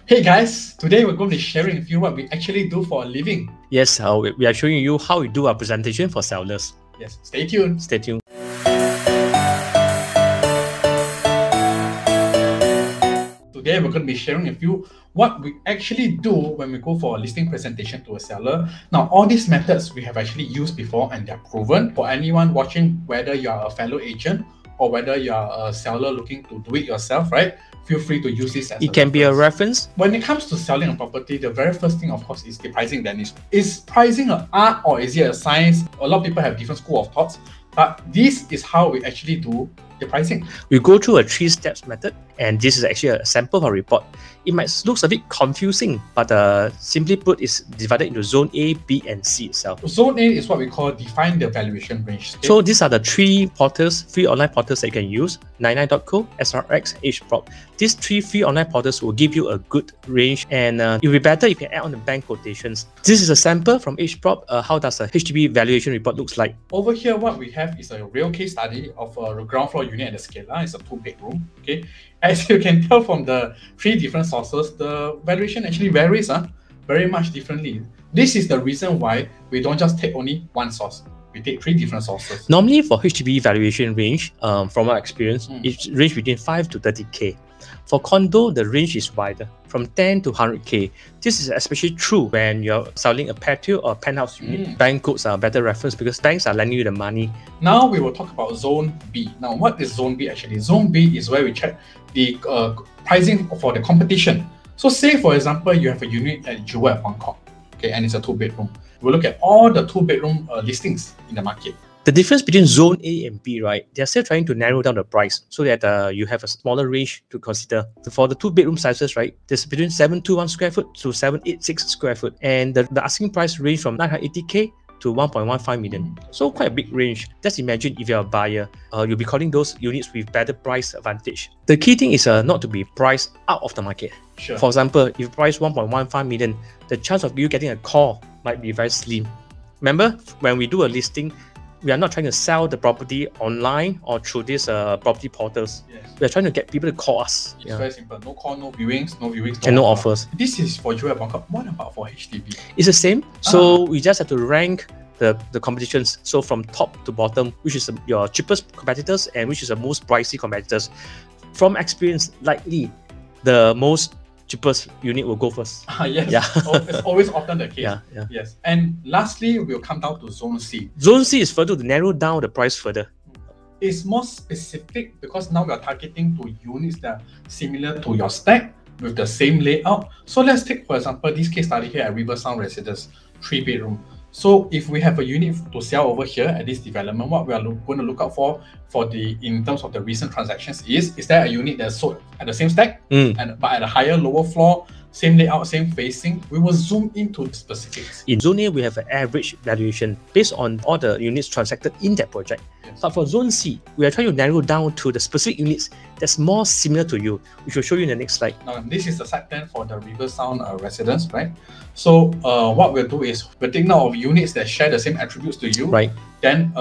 Hey guys, today we're going to be sharing with you what we actually do for a living. Yes, we are showing you how we do our presentation for sellers. Yes, stay tuned. Stay tuned. Today we're going to be sharing with you what we actually do when we go for a listing presentation to a seller. Now, all these methods we have actually used before and they're proven. For anyone watching, whether you are a fellow agent or whether you are a seller looking to do it yourself, right? Feel free to use this as It can be a reference. When it comes to selling a property, the very first thing, of course, is the pricing, Dennis. Is pricing an art or is it a science? A lot of people have different school of thoughts, but this is how we actually do the pricing. We go through a 3-steps method, and this is actually a sample of a report. It might look a bit confusing, but simply put, it's divided into Zone A, B, and C itself. Zone A is what we call define the valuation range. Okay? So these are the 3 portals, free online portals that you can use: 99.co, SRX, HProp. These 3 free online portals will give you a good range, and it will be better if you add on the bank quotations. This is a sample from HProp. How does a HDB valuation report looks like? Over here, what we have is a real case study of a ground floor unit at the Scala. It's a 2-bedroom. Okay, as you can tell from the 3 different sources, the valuation actually varies very much differently. This is the reason why we don't just take only one source. We take 3 different sources. Normally for HDB valuation range, from our experience, it range between 5 to 30k. For condo, the range is wider, from 10 to 100k. This is especially true when you're selling a patio or penthouse unit. Bank quotes are a better reference because banks are lending you the money. Now we will talk about Zone B. Now, what is Zone B actually? Zone B is where we check the pricing for the competition. So say, for example, you have a unit at Jewel at Buangkok, okay, and it's a 2-bedroom. We'll look at all the 2-bedroom listings in the market. The difference between Zone A and B, right? They're still trying to narrow down the price so that you have a smaller range to consider. For the 2-bedroom sizes, right, there's between 721 square foot to 786 square foot. And the asking price range from 980k to 1.15 million. So quite a big range. Just imagine if you're a buyer, you'll be calling those units with better price advantage. The key thing is not to be priced out of the market. Sure. For example, if you price 1.15 million, the chance of you getting a call might be very slim. Remember, when we do a listing, we are not trying to sell the property online or through these property portals. Yes. We are trying to get people to call us. It's very simple. No call, no viewings, and no offers. This is for Jewel at Buangkok. What about for HDB? It's the same. So we just have to rank the competitions. So from top to bottom, which is your cheapest competitors and which is the most pricey competitors. From experience, likely the most cheapest unit will go first. Yes, yeah. It's always often the case. Yeah. Yes. And lastly, we'll come down to Zone C. Zone C is further to narrow down the price further. It's more specific because now we are targeting to units that are similar to your stack with the same layout. So let's take, for example, this case study here at Riversound Residence, 3-bedroom. So if we have a unit to sell over here at this development, what we are going to look out for in terms of the recent transactions is there a unit that's sold at the same stack but at a higher, lower floor, same layout, same facing? We will zoom into the specifics. In Zone A, we have an average valuation based on all the units transacted in that project. Yes. But for Zone C, we are trying to narrow down to the specific units that's more similar to you, which will show you in the next slide. Now, this is the site plan for the Riversound Residence, right? So what we'll do is we'll take note of units that share the same attributes to you. Right. Then,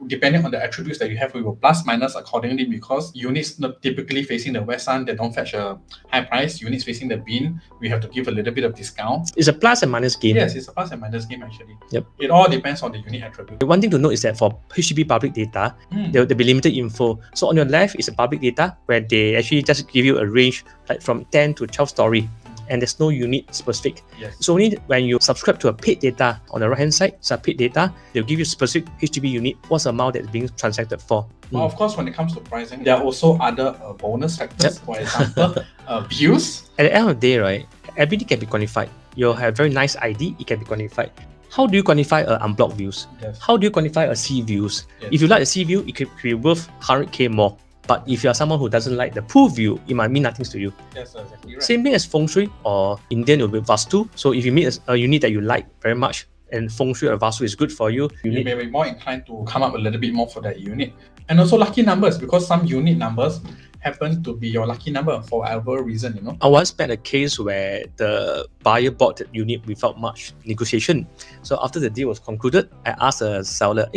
depending on the attributes that you have, we will plus minus accordingly, because units not typically facing the west sun, they don't fetch a high price. Units facing the bin, we have to give a little bit of discount. It's a plus and minus game. Yes, it's a plus and minus game actually. Yep. It all depends on the unit attribute. One thing to note is that for HDB public data, there'll be limited info. So on your left is a public data where they actually just give you a range like from 10 to 12 story. And there's no unit specific. Yes. So only when you subscribe to a paid data on the right hand side, so paid data, they'll give you specific HDB unit, what's the amount that's being transacted for. Well, of course, when it comes to pricing, there are also other bonus factors. For example, views. At the end of the day, right, everything can be quantified. You'll have very nice ID, it can be quantified. How do you quantify unblocked views? Yes. How do you quantify a sea views? Yes. If you like the sea view, it could be worth 100k more. But if you're someone who doesn't like the pool view, it might mean nothing to you. That's exactly right. Same thing as feng shui, or Indian will be vastu. So if you meet a unit that you like very much, and feng shui or vastu is good for you, you may be more inclined to come up a little bit more for that unit. And also lucky numbers, because some unit numbers happen to be your lucky number for whatever reason, you know. I once met a case where the buyer bought the unit without much negotiation. So after the deal was concluded, I asked the seller,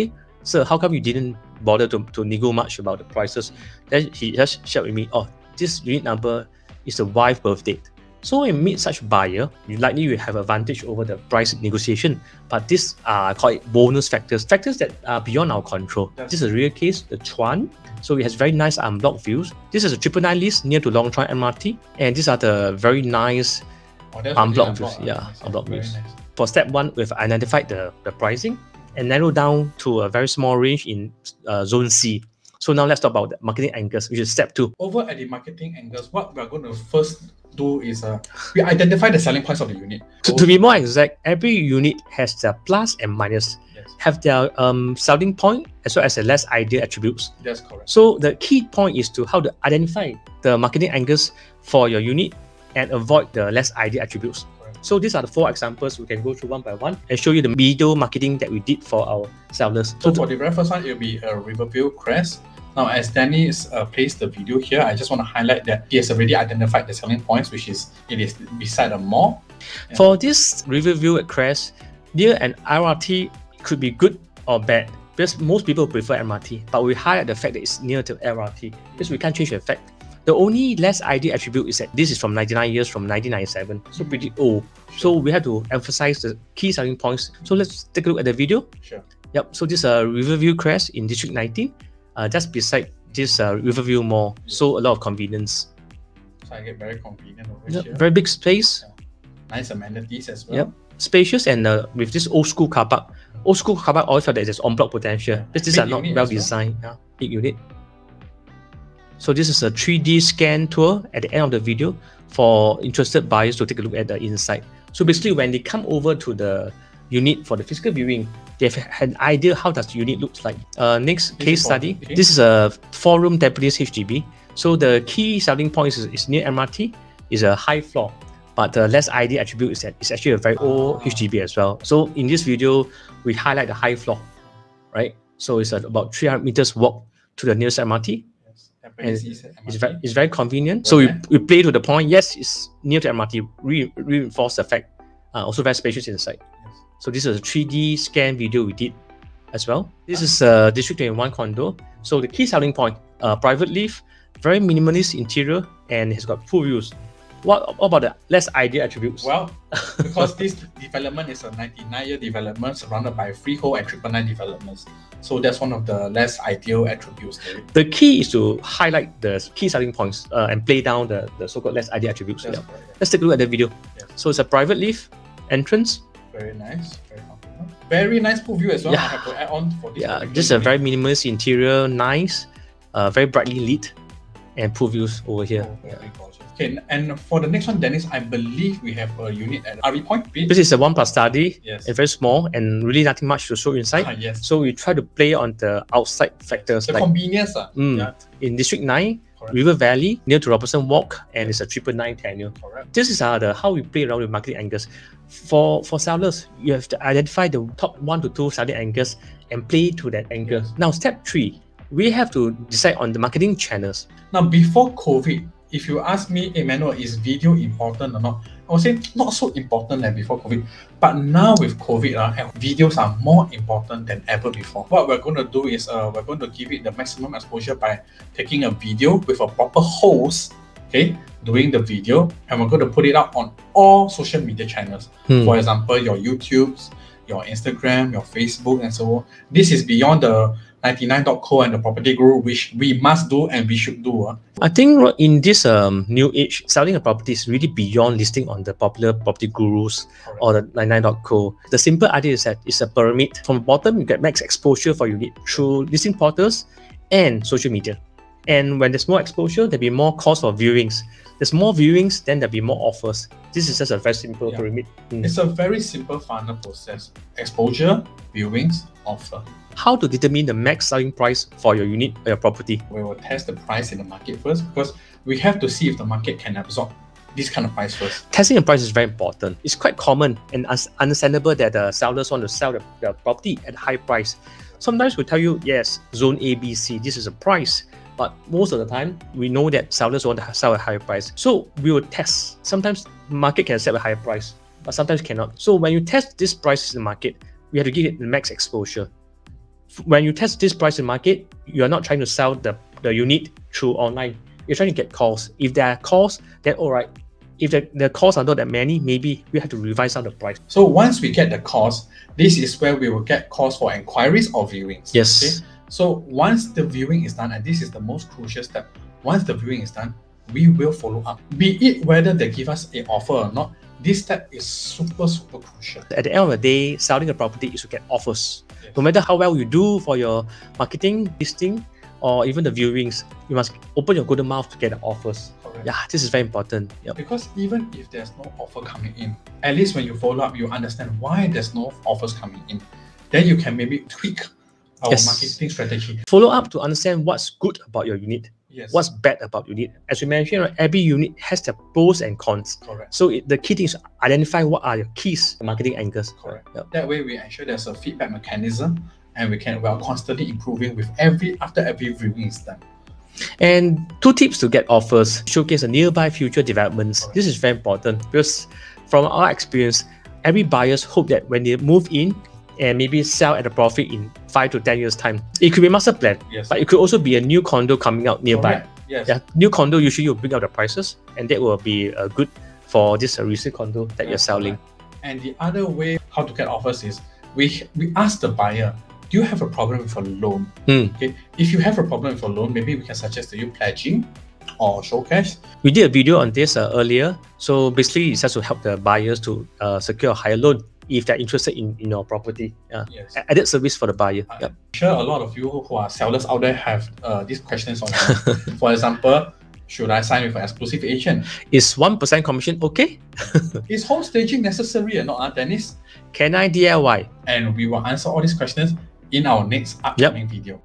sir, how come you didn't bother to nego much about the prices? Then he just shared with me, this unit number is the wife birth date. So when you meet such buyer, you have advantage over the price negotiation. But these are called bonus factors that are beyond our control. This is a real case, the Chuan. So it has very nice unblocked views. This is a 999 list near to Long Chuan MRT, and these are the very nice unblocked views. Unblocked views. Nice. For step 1, we've identified the pricing and narrowed down to a very small range in zone C. So now let's talk about the marketing angles, which is step 2. Over at the marketing angles, what we're going to first do is we identify the selling points of the unit. To be more exact, every unit has their plus and minus, have their selling point as well as the less ideal attributes. That's correct. So the key point is to how to identify the marketing angles for your unit and avoid the less ideal attributes. So these are the 4 examples we can go through one by one and show you the video marketing that we did for our sellers. So for the very first one, it will be a Riverview Crest. Now, as Danny placed the video here, I just want to highlight that he has already identified the selling points, which is it is beside a mall. For this Riverview Crest, near an LRT could be good or bad, because most people prefer MRT, but we highlight the fact that it's near to LRT because we can't change the fact. The only less ideal attribute is that this is from 99 years from 1997, so pretty old. So we have to emphasize the key selling points. So let's take a look at the video. Sure. Yep. So this is a Riverview Crest in District 19, just beside this Riverview Mall. So a lot of convenience. So I get very convenient over here. Very big space. Nice amenities as well. Yep. Spacious and with this old school car park. Old school car park always felt that there's on-block potential. Because these are not well designed. Big unit. So this is a 3D scan tour at the end of the video for interested buyers to take a look at the inside. So basically when they come over to the unit for the physical viewing, they have an idea how does the unit looks like. Next case study. Okay. This is a 4-room Tampines HDB. So the key selling point is near MRT, is a high floor. But the less ideal attribute is that it's actually a very old HDB as well. So in this video, we highlight the high floor, right? So it's about 300 meters walk to the nearest MRT. And it's very convenient. So we play to the point. Yes, it's near to MRT. Reinforce the fact. Also very spacious inside. So this is a 3D scan video we did as well. This is a District 21 condo. So the key selling point, private lift, very minimalist interior, and it's got full views. What about the less ideal attributes? Well, because this development is a 99-year development surrounded by freehold and 999 developments. So that's one of the less ideal attributes. The key is to highlight the key selling points and play down the so-called less ideal attributes. Let's take a look at the video. So it's a private lift entrance. Very nice. Very comfortable. Very nice pool view as well. I have to add on for this. Just a very minimalist interior, nice, very brightly lit, and pool views over here. Okay, and for the next one, Dennis, I believe we have a unit at RE Point. This is a 1+ study, and very small, and really nothing much to show inside. So we try to play on the outside factors. The convenience. In District 9, River Valley, near to Robertson Walk, and it's a 999 tenure. This is how we play around with marketing angles. For sellers, you have to identify the top 1 to 2 selling angles and play to that angle. Now, step 3, we have to decide on the marketing channels. Now, before COVID, if you ask me, Emmanuel, is video important or not? I would say not so important than before COVID. But now with COVID, videos are more important than ever before. What we're going to do is we're going to give it the maximum exposure by taking a video with a proper host, doing the video, and we're going to put it up on all social media channels. For example, your YouTubes, your Instagram, your Facebook, and so on. This is beyond the 99.co and the Property Guru, which we must do and we should do. I think in this new age, selling a property is really beyond listing on the popular Property Gurus or the 99.co. The simple idea is that it's a pyramid. From the bottom, you get max exposure for unit through listing portals and social media. And when there's more exposure, there'll be more cost for viewings. There's more viewings, then there'll be more offers. This is just a very simple pyramid. It's a very simple funnel process. Exposure, viewings, offer. How to determine the max selling price for your unit or your property? We will test the price in the market first, because we have to see if the market can absorb this kind of price first. Testing the price is very important. It's quite common and understandable that the sellers want to sell the property at a high price. Sometimes we tell you, yes, zone A, B, C, this is a price. But most of the time, we know that sellers want to sell at a higher price. So we will test. Sometimes the market can set a higher price, but sometimes cannot. So when you test this price in the market, we have to give it the max exposure. When you test this price in the market, you are not trying to sell the unit through online. You're trying to get calls. If there are calls, then all right, If the calls are not that many, maybe we have to revise down the price. So once we get the calls, this is where we will get calls for inquiries or viewings. Yes. Okay? So once the viewing is done, and this is the most crucial step, once the viewing is done, we will follow up. Be it whether they give us an offer or not, this step is super crucial. At the end of the day, selling a property is to get offers. Yes. No matter how well you do for your marketing, listing, or even the viewings, you must open your good mouth to get the offers. Correct. Yeah, this is very important. Yep. Because even if there's no offer coming in, at least when you follow up, you understand why there's no offers coming in. Then you can maybe tweak our marketing strategy. Follow up to understand what's good about your unit. Yes. What's bad about your unit. As we mentioned, right, every unit has their pros and cons. Correct. So the key thing is to identify what are your keys, marketing angles. Correct. Yep. That way we ensure there's a feedback mechanism, and we are constantly improving with after every viewing is done. And 2 tips to get offers: showcase the nearby future developments. Correct. This is very important because from our experience, every buyers hope that when they move in and maybe sell at a profit in 5 to 10 years time, it could be master plan, Yes. but it could also be a new condo coming out nearby. Correct. Yes. Yeah, new condo usually will bring up the prices, and that will be good for this resale condo that you're selling. And the other way how to get offers is we ask the buyer, do you have a problem with a loan? Okay. If you have a problem with a loan, maybe we can suggest to you pledging or show cash. We did a video on this earlier. So basically, it's just to help the buyers to secure a higher loan if they're interested in your property. Yes. Added service for the buyer. I'm Yep. sure a lot of you who are sellers out there have these questions on mind. For example, should I sign with an exclusive agent? Is 1% commission okay? Is home staging necessary or not, Dennis? Can I DIY? And we will answer all these questions in our next upcoming video.